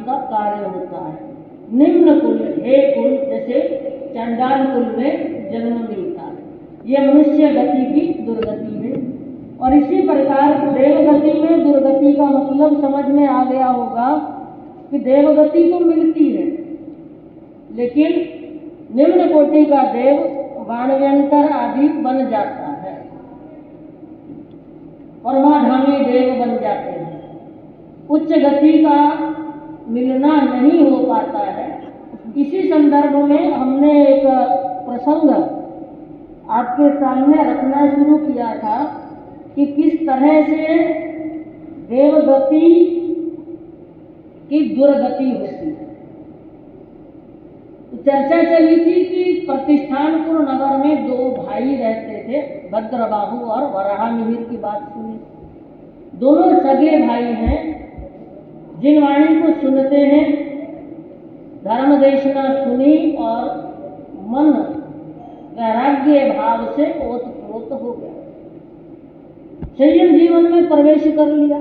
उसका कार्य होता है। निम्न कुल, हे कुल, जैसे चंडाल कुल में जन्म मिलता है, ये मनुष्य गति की दुर्गति है। और इसी प्रकार देवगति में दुर्गति का मतलब समझ में आ गया होगा कि देवगति तो मिलती है, लेकिन निम्न कोटि का देव वाणव्यंतर आदि बन जाता है, परमाधामी देव बन जाते हैं। उच्च गति का मिलना नहीं हो पाता है। इसी संदर्भ में हमने एक प्रसंग आपके सामने रखना शुरू किया था कि किस तरह से देवगति की दुर्गति होती है। चर्चा चली थी कि प्रतिष्ठानपुर नगर में दो भाई रहते थे, भद्रबाहु और वराहमिहिर की बात सुनी। दोनों सगे भाई हैं, जिन वाणी को सुनते हैं, धर्म देशना सुनी और मन वैराग्य भाव से ओतप्रोत हो गया, संयम जीवन में प्रवेश कर लिया।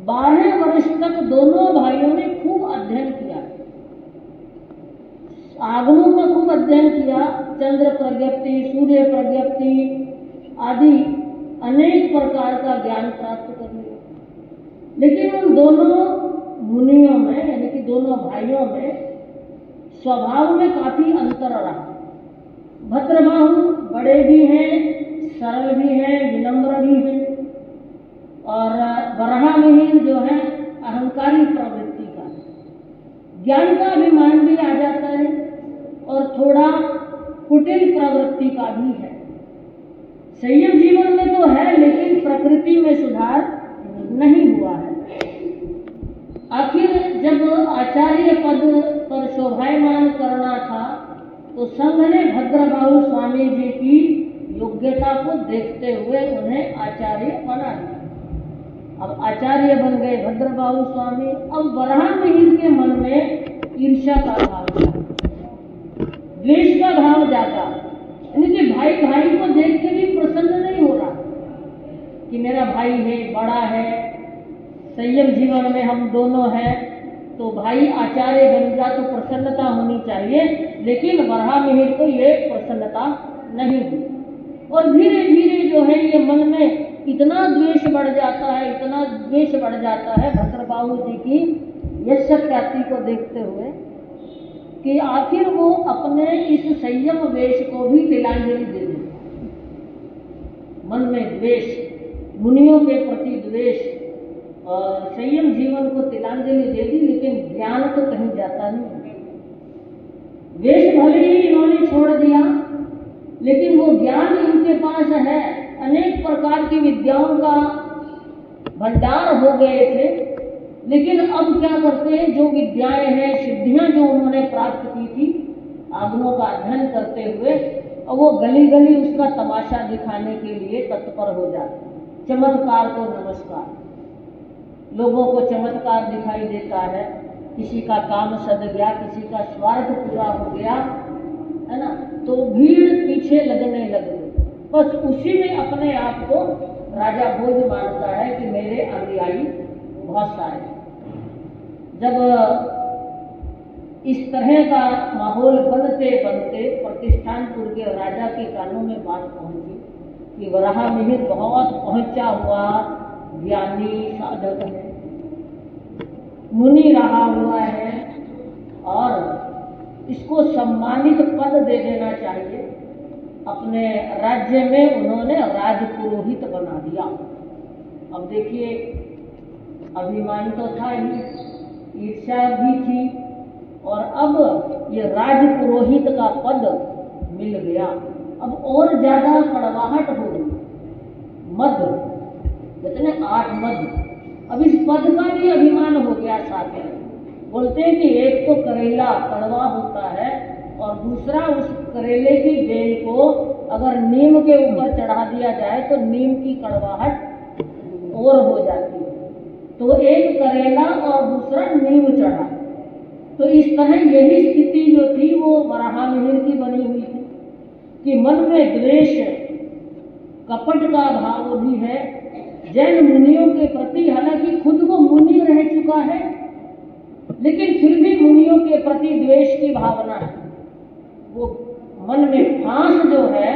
12 वर्ष तक दोनों भाइयों ने खूब अध्ययन किया, आगमों का खूब अध्ययन किया, चंद्र प्रज्ञप्ति, सूर्य प्रज्ञप्ति आदि अनेक प्रकार का ज्ञान प्राप्त कर लिया। लेकिन उन दोनों मुनियों में, यानी कि दोनों भाइयों में स्वभाव में काफी अंतर रहा। भद्रबाहु बड़े भी हैं, सरल भी हैं, विनम्र भी हैं, और वराहमिहिर जो है अहंकारी प्रवृत्ति का है, ज्ञान का अभिमान भी आ जाता है और थोड़ा कुटिल प्रवृत्ति का भी है। संयम जीवन में तो है, लेकिन प्रकृति में सुधार नहीं हुआ है। आखिर जब आचार्य पद पर शोभायमान करना था तो संघ ने भद्रबाहु स्वामी जी की योग्यता को देखते हुए उन्हें आचार्य बना दिया। अब आचार्य बन गए भद्रबाहु स्वामी। अब वराहमिहिर के मन में ईर्ष्या का भाव जागा, द्वेष का भाव जागा, यानी कि भाई भाई को देख के भी प्रसन्न नहीं हो रहा कि मेरा भाई है, बड़ा है, संयम जीवन में हम दोनों हैं, तो भाई आचार्य बन गया तो प्रसन्नता होनी चाहिए। लेकिन वराहमिहिर को ये प्रसन्नता नहीं हुई, और धीरे धीरे जो है ये मन में इतना द्वेष बढ़ जाता है, इतना द्वेष बढ़ जाता है भद्रबाहु जी की यश ख्याति को देखते हुए कि आखिर वो अपने इस संयम वेश को भी तिलांजलि दे देते। मन में द्वेष, मुनियों के प्रति द्वेष और संयम जीवन को तिलांजलि दे दी, लेकिन ज्ञान तो कहीं जाता नहीं। वेश भले ही इन्होंने छोड़ दिया, लेकिन वो ज्ञान इनके पास है, अनेक प्रकार की विद्याओं का भंडार हो गए थे। लेकिन अब क्या करते हैं, जो विद्याएं हैं, सिद्धियां जो उन्होंने प्राप्त की थी आगमों का अध्ययन करते हुए, और वो गली गली उसका तमाशा दिखाने के लिए तत्पर हो जाते। चमत्कार को नमस्कार, लोगों को चमत्कार दिखाई देता है, किसी का काम सद गया, किसी का स्वार्थ पूरा हो गया, है ना, तो भीड़ पीछे लगने लग गई। बस उसी में अपने आप को राजा भोज मानता है कि मेरे अनुयायी बहुत सारे। जब इस तरह का माहौल बनते बनते प्रतिष्ठानपुर के राजा के कानों में बात पहुंची कि वराहमिहिर बहुत पहुंचा हुआ ज्ञानी साधक है, मुनि रहा हुआ है, और इसको सम्मानित पद दे देना चाहिए। अपने राज्य में उन्होंने राजपुरोहित बना दिया। अब देखिए, अभिमान तो था ही, ईर्ष्या भी थी, और अब ये राजपुरोहित का पद मिल गया। अब और ज्यादा कड़वाहट हो गई। मद, कितने 8 मद, अब इस पद का भी अभिमान हो गया साथ में। बोलते हैं कि एक तो करेला कड़वा होता है, और दूसरा उस करेले की बेल को अगर नीम के ऊपर चढ़ा दिया जाए तो नीम की कड़वाहट और हो जाती है। तो एक करेला और दूसरा नीम चढ़ा। तो इस तरह यही स्थिति जो थी वो वराहमिहिर की बनी हुई थी कि मन में द्वेष, कपट का भाव भी है जैन मुनियों के प्रति। हालांकि खुद वो मुनि रह चुका है, लेकिन फिर भी मुनियों के प्रति द्वेष की भावना है, वो मन में फांस जो है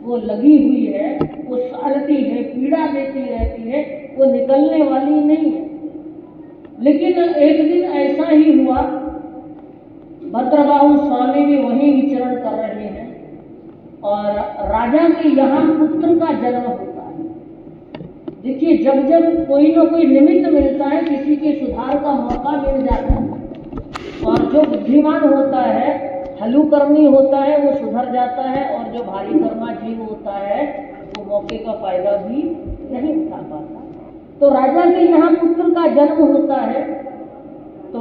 वो लगी हुई है, वो सालती है, पीड़ा देती रहती है, वो निकलने वाली नहीं है। लेकिन एक दिन ऐसा ही हुआ, भद्रबाहु स्वामी भी वहीं विचरण कर रहे हैं और राजा के यहाँ पुत्र का जन्म होता है। देखिए, जब जब कोई ना कोई निमित्त मिलता है, किसी के सुधार का मौका मिल जाता है, और जो बुद्धिमान होता है, हलुकर्मी होता है, वो सुधर जाता है, और जो भारी कर्मा जीव होता है वो मौके का फायदा भी नहीं उठा पाता। तो राजा के यहाँ पुत्र का जन्म होता है, तो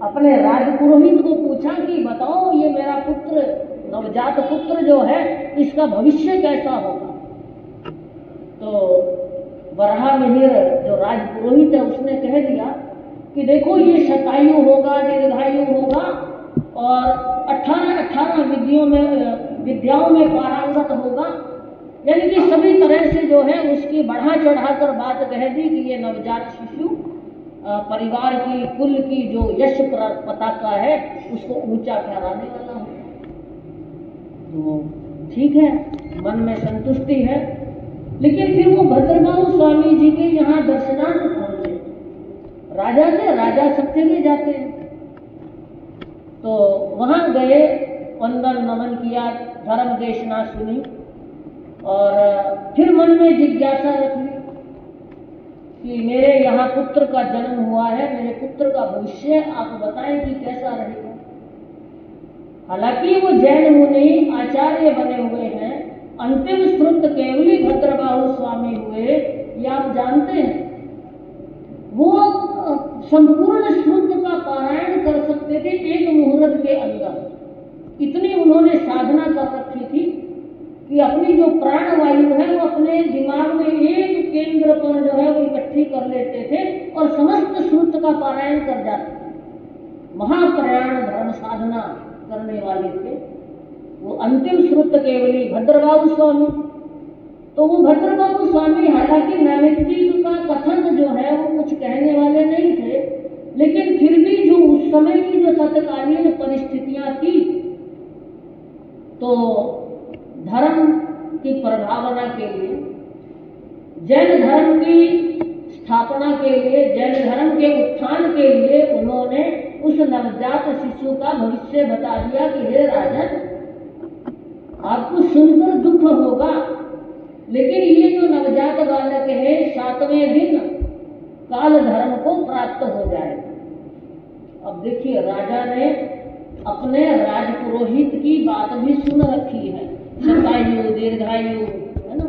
अपने राजपुरोहित को पूछा कि बताओ, ये मेरा पुत्र, नवजात पुत्र जो है, इसका भविष्य कैसा होगा। तो वराहमिहिर जो राजपुरोहित है उसने कह दिया कि देखो, ये शतायु होगा, दीर्घायु होगा, और 18 विद्याओं में पारंगत होगा। यानी कि सभी तरह से जो है उसकी बढ़ा चढ़ाकर बात कह दी कि ये नवजात शिशु परिवार की, कुल की जो यश पताका है उसको ऊंचा ठहराने वाला है। तो ठीक है, मन में संतुष्टि है। लेकिन फिर वो भद्रबाहु स्वामी जी के यहाँ दर्शनार्थ पहुंचे। राजा थे, राजा सब जगह जाते हैं, तो वहां गए, वंदन नमन किया, धर्म देशना सुनी, और फिर मन में जिज्ञासा रखी कि मेरे यहाँ पुत्र का जन्म हुआ है, मेरे पुत्र का भविष्य आप बताएं कि कैसा रहेगा। हालांकि वो जैन मुनि आचार्य बने हुए हैं, अंतिम श्रुत केवली भद्रबाहु स्वामी हुए, ये आप जानते हैं। वो संपूर्ण श्रुत का पारायण कर सकते थे एक मुहूर्त के अंदर। इतनी उन्होंने साधना कर रखी थी कि अपनी जो प्राण वायु है वो अपने दिमाग में एक केंद्र पर जो है वो इकट्ठी कर लेते थे और समस्त श्रुत का पारायण कर जाते थे। महाप्रयाण धर्म साधना करने वाले थे वो अंतिम श्रुत केवली भद्रबाहु स्वामी। तो वो भद्रबाहु स्वामी हालांकि नैमित्तिक का कथन जो है वो कुछ कहने वाले नहीं थे, लेकिन फिर भी जो उस समय की जो तत्कालीन परिस्थितियां थी, तो धर्म की प्रभावना के लिए, जैन धर्म की स्थापना के लिए, जैन धर्म के उत्थान के लिए उन्होंने उस नवजात शिशु का भविष्य बता दिया कि हे राजन, आपको सुनकर दुख होगा, लेकिन ये जो नवजात बालक है 7वें दिन काल धर्म को प्राप्त हो जाएगा। अब देखिए, राजा ने अपने राजपुरोहित की बात भी सुन रखी है, शतायु दीर्घायु, है ना,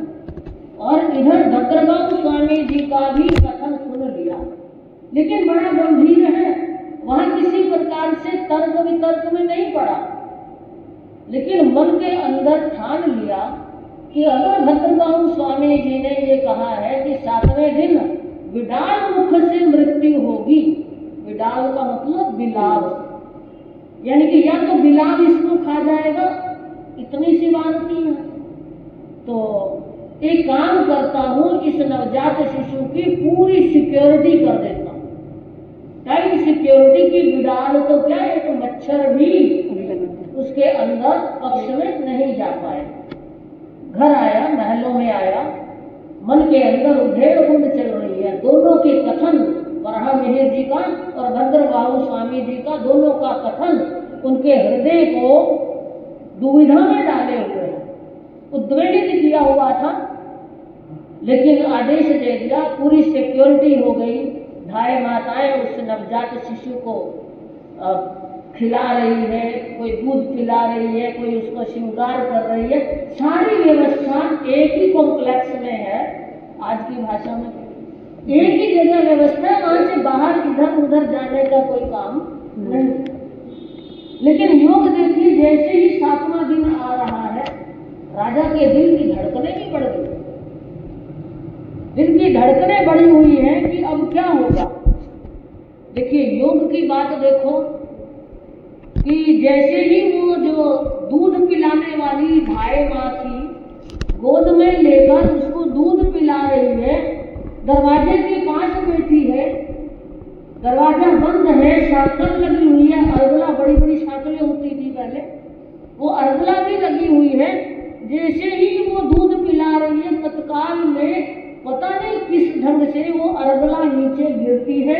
और इधर भद्रबाहु स्वामी जी का भी कथन सुन लिया, लेकिन बड़ा गंभीर है, वहां किसी प्रकार से तर्क वितर्क में नहीं पड़ा, लेकिन मन के अंदर ठान लिया कि अगर भद्रबाहु स्वामी जी ने ये कहा है कि 7वें दिन विडाल मुख से मृत्यु होगी, विडाल का मतलब बिलाव, यानी कि या तो बिलाव इसको खा जाएगा, इतनी सी बात नहीं है, तो एक काम करता हूं, इस नवजात शिशु की पूरी सिक्योरिटी कर देता हूं। टाइट सिक्योरिटी की विडाल तो क्या, एक मच्छर भी उसके अंदर पक्ष में नहीं जा पाए। घर आया, महलों में आया, मन के अंदर उधेड़ बुंद चल रही है। दोनों के कथन, वराहमिहिर जी का और भद्रबाहु स्वामी जी का, दोनों का कथन उनके हृदय को दुविधा में डाले हुए हैं, उद्वेलित किया हुआ था। लेकिन आदेश दे दिया, पूरी सिक्योरिटी हो गई, धाय माताएं उस नवजात शिशु को खिला रही है, कोई दूध पिला रही है, कोई उसको श्रृंगार कर रही है, सारी व्यवस्था एक ही कॉम्प्लेक्स में है। आज की भाषा में एक ही जगह व्यवस्था है, वहां से बाहर इधर उधर जाने का कोई काम नहीं। लेकिन योग देखिए, जैसे ही 7वां दिन आ रहा है, राजा के दिल की धड़कनें भी बढ़ गई। दिल की धड़कनें बढ़ी हुई है कि अब क्या होगा। देखिए, योग की बात देखो कि जैसे ही वो जो दूध पिलाने वाली धाय माँ थी, गोद में लेकर उसको दूध पिला रही है, दरवाजे के पास बैठी है, दरवाजा बंद है, साकल लगी हुई है, अर्गला, बड़ी बड़ी साकलें होती थी पहले, वो अर्गला भी लगी हुई है। जैसे ही वो दूध पिला रही है, तत्काल में पता नहीं किस ढंग से वो अर्गला नीचे गिरती है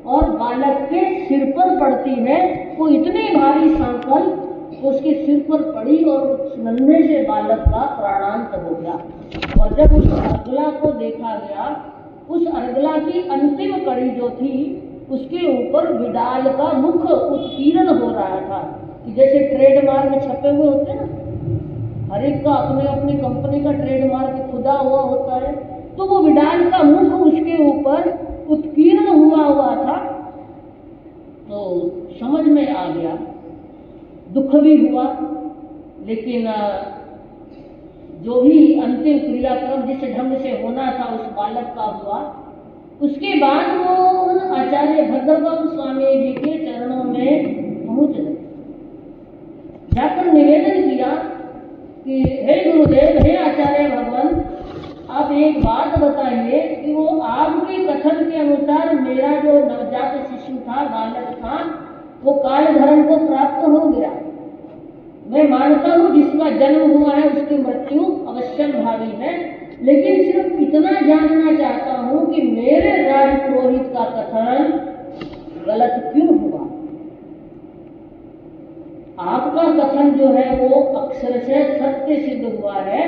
और बालक के सिर पर पड़ती है। वो इतनी भारी सांकल उसके सिर पर पड़ी और उस नन्हे से बालक का प्राणांत हो गया। और जब उस अर्गला को देखा गया, उस अर्गला की अंतिम कड़ी जो थी, उसके ऊपर विडाल का मुख उत्कीर्ण हो रहा था, कि जैसे ट्रेडमार्क छपे हुए होते हैं ना, हर एक का अपने अपनी कंपनी का ट्रेडमार्क खुदा हुआ होता है, तो वो विडाल का मुख उसके ऊपर उत्कीर्ण हुआ था। तो समझ में आ गया, दुख भी हुआ, लेकिन जो भी अंतिम क्रियाक्रम जिस ढंग से होना था उस बालक का हुआ। उसके बाद वो उन आचार्य भद्रबाहु स्वामी जी के चरणों में पहुंच गए, जाकर निवेदन किया कि हे गुरुदेव, हे आचार्य भगवान, आप एक बात बताइए कि वो आपके कथन के अनुसार मेरा जो नवजात शिशु था, बालक था, वो काल धर्म को प्राप्त हो गया। मैं मानता हूँ जिसका जन्म हुआ है उसकी मृत्यु अवश्यंभावी है, लेकिन सिर्फ इतना जानना चाहता हूँ कि मेरे राजपुरोहित का कथन गलत क्यों हुआ। आपका कथन जो है वो अक्षर से सत्य सिद्ध हुआ है,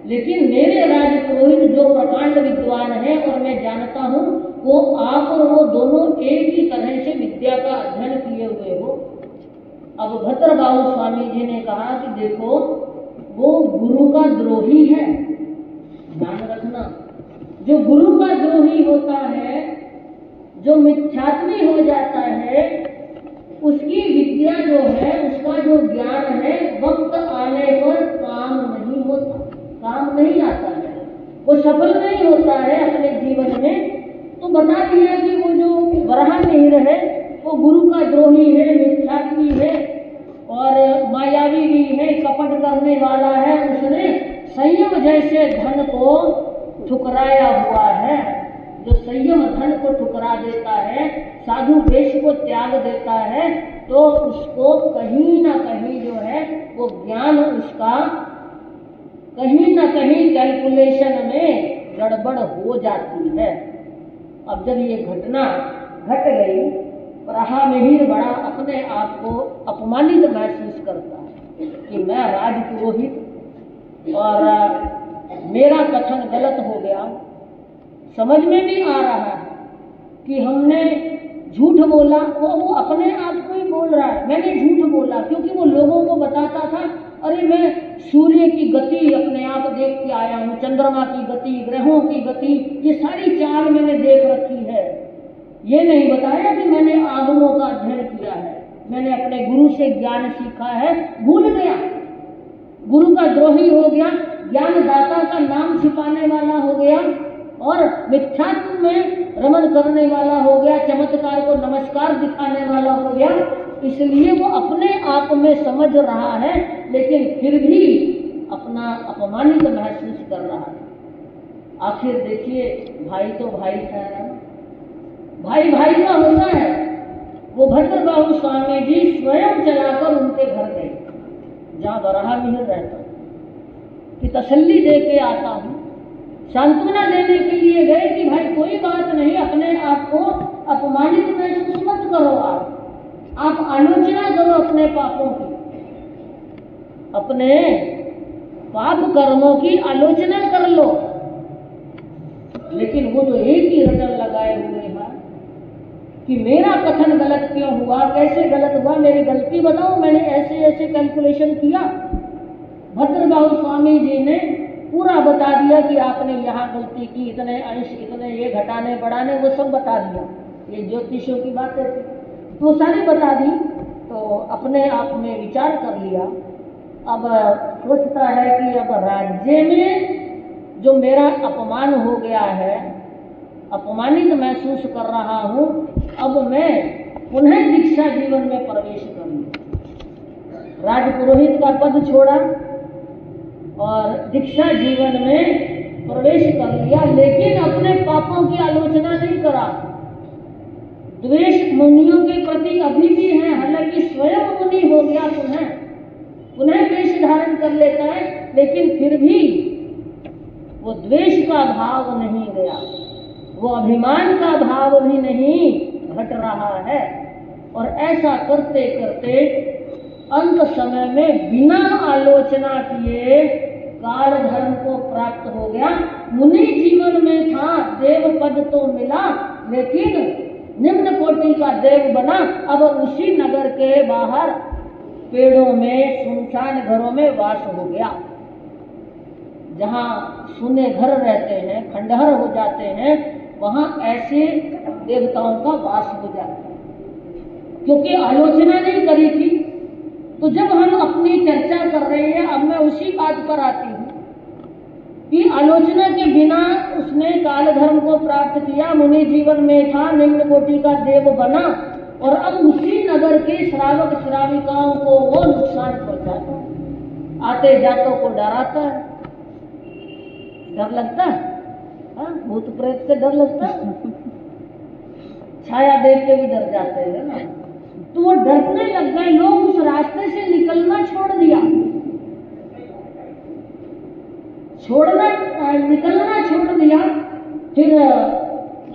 लेकिन मेरे राजपुरोहित जो प्रकांड विद्वान है और मैं जानता हूँ वो आप और वो दोनों एक ही तरह से विद्या का अध्ययन किए हुए हो। अब भद्रबाहु स्वामी जी ने कहा कि देखो, वो गुरु का द्रोही है, ध्यान रखना। जो गुरु का द्रोही होता है, जो मिथ्यात्मी हो जाता है, उसकी विद्या जो है, उसका जो ज्ञान है, वक्त आने पर काम नहीं होता, काम नहीं आता है, वो सफल नहीं होता है अपने जीवन में। तो बता दिया कि वो जो वराह मिहिर है वो गुरु का द्रोही है, मिथ्यात्मी है और मायावी भी है, कपट करने वाला है। उसने संयम जैसे धन को ठुकराया हुआ है। जो संयम धन को ठुकरा देता है, साधु वेश को त्याग देता है, तो उसको कहीं ना कहीं जो है वो ज्ञान उसका कहीं ना कहीं कैलकुलेशन में गड़बड़ हो जाती है। अब जब ये घटना घट गई, वराह मिहिर बड़ा अपने आप को अपमानित महसूस करता है कि मैं राजपुरोहित और मेरा कथन गलत हो गया। समझ में भी आ रहा है कि हमने झूठ बोला, वो अपने आप को ही बोल रहा है, मैंने झूठ बोला, क्योंकि वो लोगों को बताता था अरे मैं सूर्य की गति अपने आप देख के आया हूँ, चंद्रमा की गति, ग्रहों की गति, ये सारी चाल मैंने देख रखी है। ये नहीं बताया कि मैंने आगमों का अध्ययन किया है, मैंने अपने गुरु से ज्ञान सीखा है। भूल गया, गुरु का द्रोही हो गया, ज्ञानदाता का नाम छिपाने वाला हो गया और मिथ्यात्व में रमण करने वाला हो गया, चमत्कार को नमस्कार दिखाने वाला हो गया। इसलिए वो अपने आप में समझ रहा है, लेकिन फिर भी अपना अपमानित महसूस कर रहा है। आखिर देखिए, भाई तो भाई ठहरा, भाई भाई का होता है। वो भद्रबाहु स्वामी जी स्वयं चलाकर उनके घर गए, जहाँ वराह मिहिर रहता, कि तसल्ली दे के आता हूँ, सांत्वना देने के लिए गए कि भाई कोई बात नहीं, अपने आप को अपमानित महसूस मत करो, आप आलोचना करो अपने पापों की, अपने पाप कर्मों की आलोचना कर लो। लेकिन वो जो एक ही रटन लगाए हुए हैं कि मेरा कथन गलत क्यों हुआ, कैसे गलत हुआ, मेरी गलती बताओ, मैंने ऐसे ऐसे कैलकुलेशन किया। भद्रबाहु स्वामी जी ने पूरा बता दिया कि आपने यहाँ गलती की, इतने अंश, इतने ये घटाने बढ़ाने, वो सब बता दिया। ये ज्योतिषों की बातें थी तो सारी बता दी। तो अपने आप में विचार कर लिया, अब सोचता है कि अब राज्य में जो मेरा अपमान हो गया है, अपमानित महसूस कर रहा हूँ, अब मैं पुनः दीक्षा जीवन में प्रवेश करूँ। राजपुरोहित का पद छोड़ा और दीक्षा जीवन में प्रवेश कर लिया, लेकिन अपने पापों की आलोचना नहीं करा। द्वेष मुनियों के प्रति अभी भी है, हालांकि स्वयं मुनि हो गया, पुनः वेश धारण कर लेता है, लेकिन फिर भी वो द्वेष का भाव नहीं गया, वो अभिमान का भाव भी नहीं घट रहा है। और ऐसा करते करते अंत समय में बिना आलोचना किए काल धर्म को प्राप्त हो गया। मुनि जीवन में था, देव पद तो मिला, लेकिन निम्न कोटि का देव बना। अब उसी नगर के बाहर पेड़ों में, सुनसान घरों में वास हो गया। जहाँ सुने घर रहते हैं, खंडहर हो जाते हैं, वहाँ ऐसे देवताओं का वास हो जाता है। क्योंकि आलोचना नहीं करी थी, तो जब हम अपनी चर्चा कर रहे हैं, अब मैं उसी बात पर आती हूँ कि आलोचना के बिना उसने काल धर्म को प्राप्त किया, मुनि जीवन में था, निम्न कोटि का देव बना, और अब उसी नगर के श्रावक श्राविकाओं को वो नुकसान पहुंचाता है, आते जातों को डराता है। डर लगता है? हाँ, भूत प्रेत से डर लगता है? छाया देख के भी डर जाते हैं ना। तो वो डरने लग गए लोग, उस रास्ते से निकलना छोड़ दिया, निकलना छोड़ दिया। फिर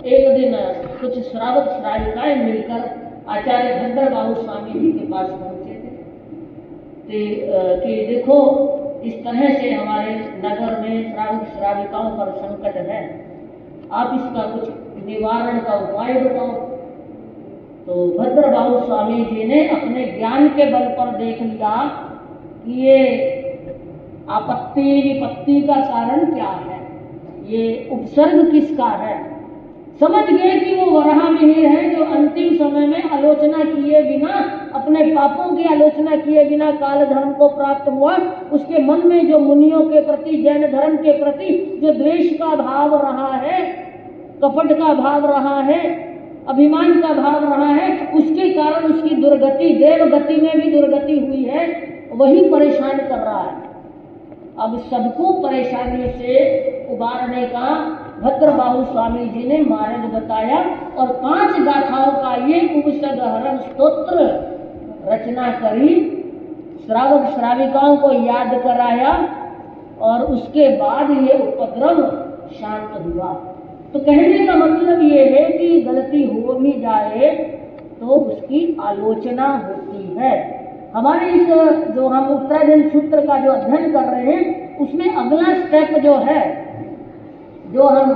एक दिन कुछ श्रावक श्राविकाएं मिलकर आचार्य भद्रबाहु स्वामी जी के पास पहुंचे थे कि देखो, इस तरह से हमारे नगर में श्रावक श्राविकाओं पर संकट है, आप इसका कुछ निवारण का उपाय बताओ। तो भद्रबाहु स्वामी जी ने अपने ज्ञान के बल पर देख लिया कि ये आपत्ति विपत्ति का कारण क्या है, ये उपसर्ग किसका है। समझ गए कि वो वराह मिहिर है जो अंतिम समय में आलोचना किए बिना, अपने पापों की आलोचना किए बिना काल धर्म को प्राप्त हुआ। उसके मन में जो मुनियों के प्रति, जैन धर्म के प्रति जो द्वेष का भाव रहा है, कपट का भाव रहा है, अभिमान का भाव रहा है, उसके कारण उसकी दुर्गति, देव गति में भी दुर्गति हुई है, वही परेशान कर रहा है। अब सबको परेशानी से उबारने का भद्रबाहु स्वामी जी ने मार्ग बताया और 5 गाथाओं का ये उपसर्गहरण स्तोत्र रचना करी, श्रावक श्राविकाओं को याद कराया और उसके बाद ये उपद्रव शांत हुआ। तो कहने का मतलब ये है कि गलती हो भी जाए तो उसकी आलोचना होती है। हमारे इस जो हम उत्तरायण सूत्र का जो अध्ययन कर रहे हैं, उसमें अगला स्टेप जो है, जो हम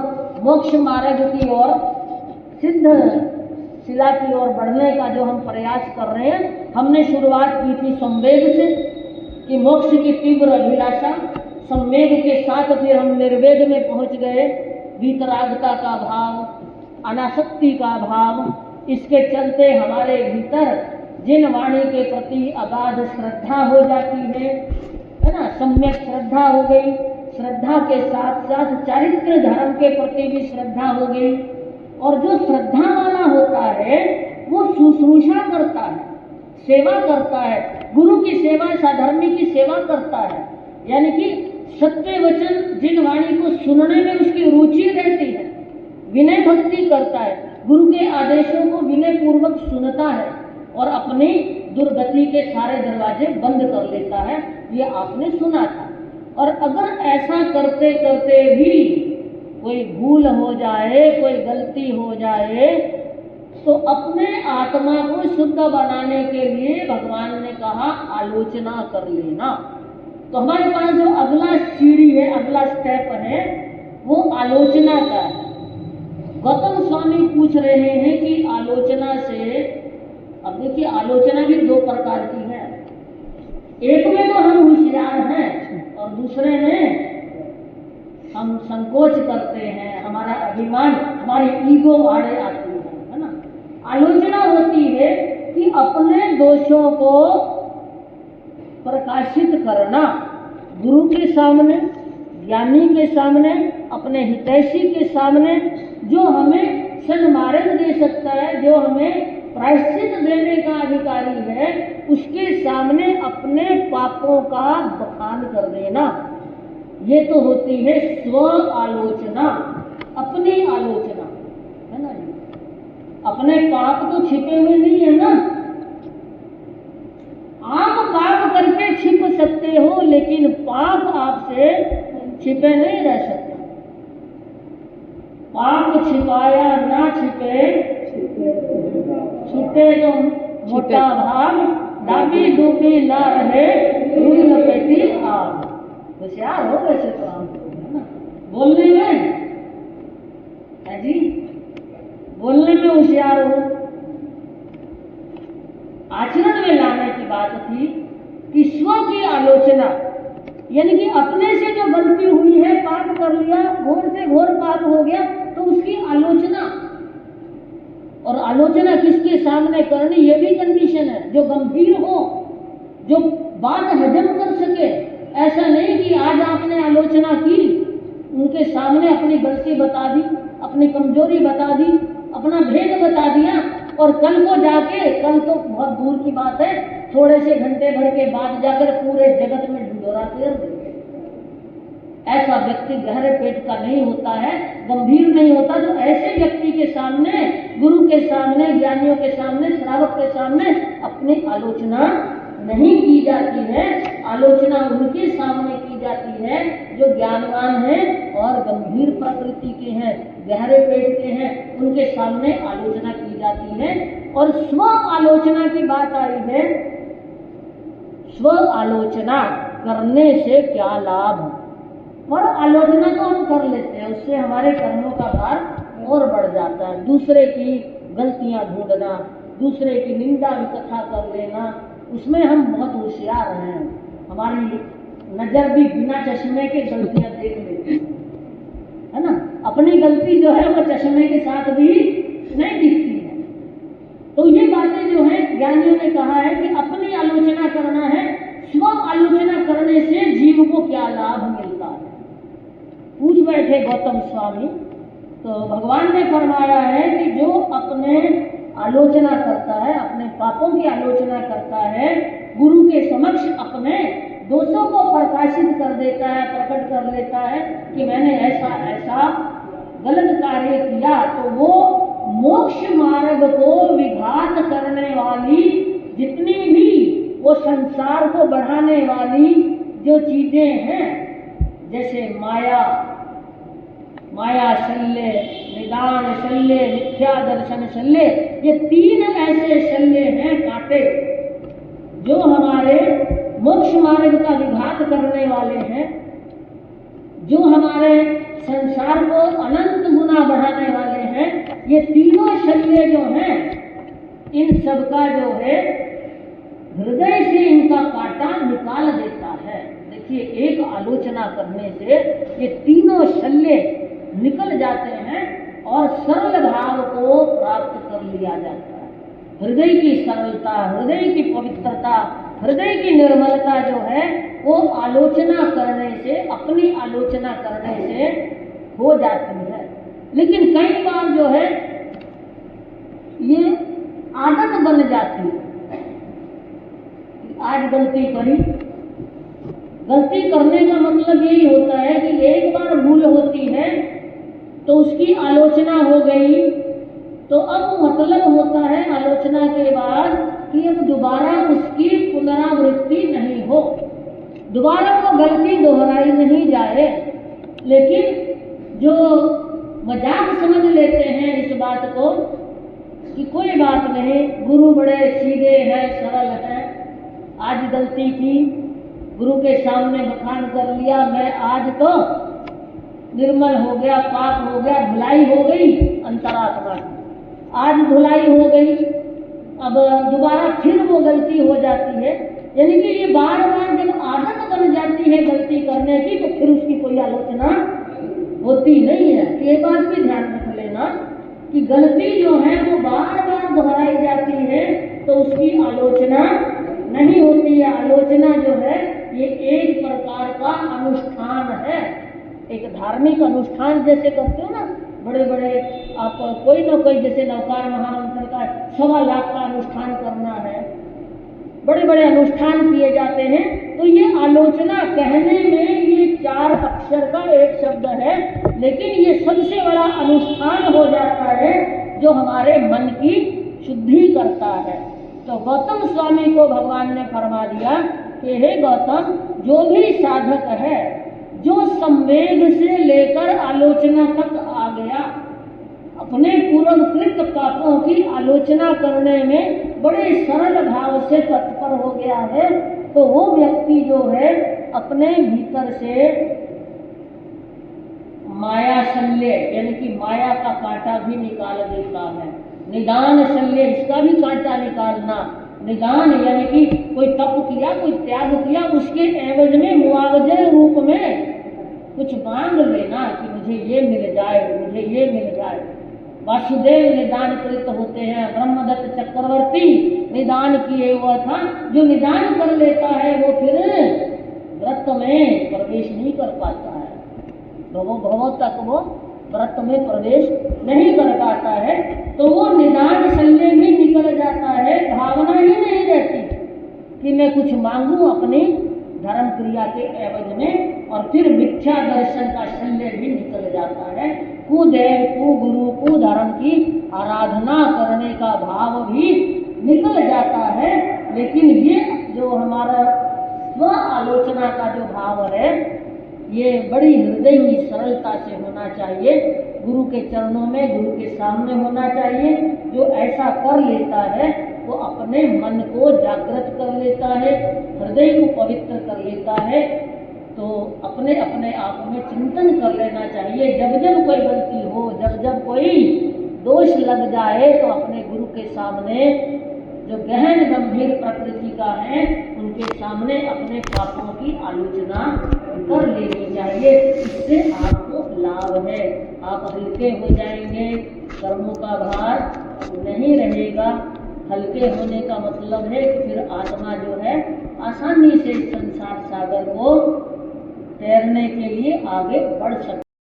मोक्ष मार्ग की ओर, सिद्ध शिला की ओर बढ़ने का जो हम प्रयास कर रहे हैं, हमने शुरुआत की थी संवेग से कि मोक्ष की तीव्र अभिलाषा, संवेग के साथ फिर हम निर्वेद में पहुंच गए, वीतरागता का भाव, अनासक्ति का भाव। इसके चलते हमारे भीतर जिन वाणी के प्रति अगाध श्रद्धा हो जाती है ना, सम्यक श्रद्धा हो गई, श्रद्धा के साथ साथ चारित्र धर्म के प्रति भी श्रद्धा हो गई। और जो श्रद्धा वाला होता है वो शुश्रूषा करता है, सेवा करता है, गुरु की सेवा, साधर्मी की सेवा करता है, यानी कि सत्य वचन जिन वाणी को सुनने में उसकी रुचि रहती है, विनय भक्ति करता है, गुरु के आदेशों को विनय पूर्वक सुनता है और अपनी दुर्गति के सारे दरवाजे बंद कर लेता है। ये आपने सुना था। और अगर ऐसा करते करते भी कोई भूल हो जाए, कोई गलती हो जाए, तो अपने आत्मा को शुद्ध बनाने के लिए भगवान ने कहा आलोचना कर लेना। तो हमारे पास जो अगला सीढ़ी है, अगला स्टेप है, वो आलोचना का है। गौतम स्वामी पूछ रहे हैं कि आलोचना से, अब देखिए आलोचना भी 2 प्रकार की है। एक में तो हम होशियार हैं और दूसरे में हम संकोच करते हैं, हमारा अभिमान, हमारी ईगो आड़े आती है ना। आलोचना होती है कि अपने दोषों को प्रकाशित करना, गुरु के सामने, ज्ञानी के सामने, अपने हितैषी के सामने, जो हमें सन्मार्ग दे सकता है, जो हमें प्रायश्चित देने का अधिकारी है, उसके सामने अपने पापों का बखान कर देना। ये तो होती है स्व आलोचना, अपनी आलोचना, है ना जी। अपने पाप तो छिपे हुए नहीं है ना। आप पाप करके छिप सकते हो, लेकिन पाप आपसे छिपे नहीं रह सकते। पाप छिपाया ना छिपे, छूटे तो मोटा भाग, दाबी डूबी ना रहे, रुई लपेटी आग। होशियार हो वैसे तो आप, है ना, बोलने में है जी, बोलने में होशियार हो। आचरण में लाने की बात थी कि स्व की आलोचना, यानी कि अपने से जो गलती हुई है, पाप कर लिया, घोर से घोर पाप हो गया, तो उसकी आलोचना। और आलोचना किसके सामने करनी, ये भी कंडीशन है, जो गंभीर हो, जो बात हजम कर सके। ऐसा नहीं कि आज आपने आलोचना की, उनके सामने अपनी गलती बता दी, अपनी कमजोरी बता दी, अपना भेद बता दिया, और कल को जाके, कल तो बहुत दूर की बात है, थोड़े से घंटे भर के बाद जाकर पूरे जगत में ढिंढोरा फेर देंगे। ऐसा व्यक्ति गहरे पेट का नहीं होता है, गंभीर नहीं होता। तो ऐसे व्यक्ति के सामने, गुरु के सामने, ज्ञानियों के सामने, श्रावक के सामने अपनी आलोचना नहीं की जाती है। आलोचना उनके सामने की जाती है जो ज्ञानवान हैं और गंभीर प्रकृति के हैं, गहरे पेट के हैं, उनके सामने आलोचना की जाती है। और स्व आलोचना की बात आई है। स्व आलोचना करने से क्या लाभ? और आलोचना तो हम कर लेते हैं, उससे हमारे कर्मों का भार और बढ़ जाता है। दूसरे की गलतियां ढूंढना, दूसरे की निंदा विकथा कर लेना, उसमें हम बहुत होशियार हैं। हमारी नजर भी बिना चश्मे के गलतियां देख लेती है ना। अपनी गलती जो है वो चश्मे के साथ भी नहीं दिखती है। तो ये बातें जो है ज्ञानियों ने कहा है कि अपनी आलोचना करना है। स्व आलोचना करने से जीव को क्या लाभ मिलता है? पूछ बैठे गौतम स्वामी। तो भगवान ने फरमाया है कि जो अपने आलोचना करता है, अपने पापों की आलोचना करता है, गुरु के समक्ष अपने दोषों को प्रकाशित कर देता है, प्रकट कर लेता है कि मैंने ऐसा ऐसा गलत कार्य किया, तो वो मोक्ष मार्ग को विघात करने वाली जितनी भी वो संसार को बढ़ाने वाली जो चीजें हैं, जैसे माया, माया शल्य, निदान शल्य, मिथ्या दर्शन शल्य, ये तीन ऐसे शल्य हैं, कांटे, जो हमारे मोक्ष मार्ग का विघात करने वाले हैं, जो हमारे संसार को अनंत गुना बढ़ाने वाले हैं। ये तीनों शल्य जो हैं, इन सब का जो है हृदय से इनका कांटा निकाल देता है। देखिए, एक आलोचना करने से ये तीनों शल्य निकल जाते हैं और सरल भाव को प्राप्त कर लिया जाता है। हृदय की सरलता, हृदय की पवित्रता, हृदय की निर्मलता जो है वो आलोचना करने से, अपनी आलोचना करने से हो जाती है। लेकिन कई बार जो है ये आदत बन जाती है। आज गलती करी, गलती करने का मतलब यही होता है कि एक बार भूल होती है तो उसकी आलोचना हो गई, तो अब मतलब होता है आलोचना के बाद कि अब दोबारा उसकी पुनरावृत्ति नहीं हो, दोबारा वो गलती दोहराई नहीं जाए। लेकिन जो मजाक समझ लेते हैं इस बात को कि कोई बात नहीं, गुरु बड़े सीधे हैं, सरल हैं, आज गलती की, गुरु के सामने बखान कर लिया, मैं आज तो निर्मल हो गया, पाप हो गया, धुलाई हो गई अंतरात्मा की, आज धुलाई हो गई, अब दोबारा फिर वो गलती हो जाती है। यानी कि ये बार बार जब आदत बन जाती है गलती करने की, तो फिर उसकी कोई आलोचना होती नहीं है। ये बात भी ध्यान रख लेना कि गलती जो है वो बार बार दोहराई जाती है तो उसकी आलोचना नहीं होती है। आलोचना जो है ये एक प्रकार का अनुष्ठान है, एक धार्मिक अनुष्ठान जैसे करते हो ना, बड़े बड़े आप कोई ना कोई, जैसे नवकार महामंत्र का 1.25 लाख का अनुष्ठान करना है, बड़े बड़े अनुष्ठान किए जाते हैं। तो ये आलोचना कहने में ये 4 अक्षर का एक शब्द है, लेकिन ये सबसे बड़ा अनुष्ठान हो जाता है जो हमारे मन की शुद्धि करता है। तो गौतम स्वामी को भगवान ने फरमा दिया कि हे गौतम, जो भी साधक है, जो संवेग से लेकर आलोचना तक आ गया, अपने पूर्वकृत पापों की आलोचना करने में बड़े सरल भाव से तत्पर हो गया है, तो वो व्यक्ति जो है अपने भीतर से माया शल्य यानी कि माया का कांटा भी निकाल देता है। निदान शल्य, इसका भी कांटा निकालना। निदान यानी कि कोई तप किया, कोई त्याग किया, उसके एवज में मुआवजे रूप में कुछ मांग लेना कि मुझे ये मिल जाए, मुझे ये मिल जाए। वासुदेव निदान कृत होते हैं, ब्रह्मदत्त चक्रवर्ती निदान किए हुआ था। जो निदान कर लेता है वो फिर व्रत में प्रवेश नहीं कर पाता है, भवों तक वो व्रत में प्रवेश नहीं कर पाता है। तो वो निदान शल्य भी निकल जाता है, भावना ही नहीं रहती कि मैं कुछ मांगू अपनी धर्म क्रिया के एवज में। और फिर मिथ्या दर्शन का शल्य भी निकल जाता है, कुदेव कुगुरु कुधर्म की आराधना करने का भाव भी निकल जाता है। लेकिन ये जो हमारा स्व आलोचना का जो भाव है, ये बड़ी हृदय की सरलता से होना चाहिए, गुरु के चरणों में, गुरु के सामने होना चाहिए। जो ऐसा कर लेता है वो अपने मन को जागृत कर लेता है, हृदय को पवित्र कर लेता है। तो अपने अपने आप में चिंतन कर लेना चाहिए। जब जब कोई गलती हो, जब जब कोई दोष लग जाए, तो अपने गुरु के सामने, जो गहन गंभीर प्रकृति का है, उनके सामने अपने पापों की आलोचना कर लेनी चाहिए। इससे आपको लाभ है, आप हल्के हो जाएंगे, कर्मों का भार नहीं रहेगा। हल्के होने का मतलब है कि फिर आत्मा जो है आसानी से संसार सागर को तैरने के लिए आगे बढ़ सकती है।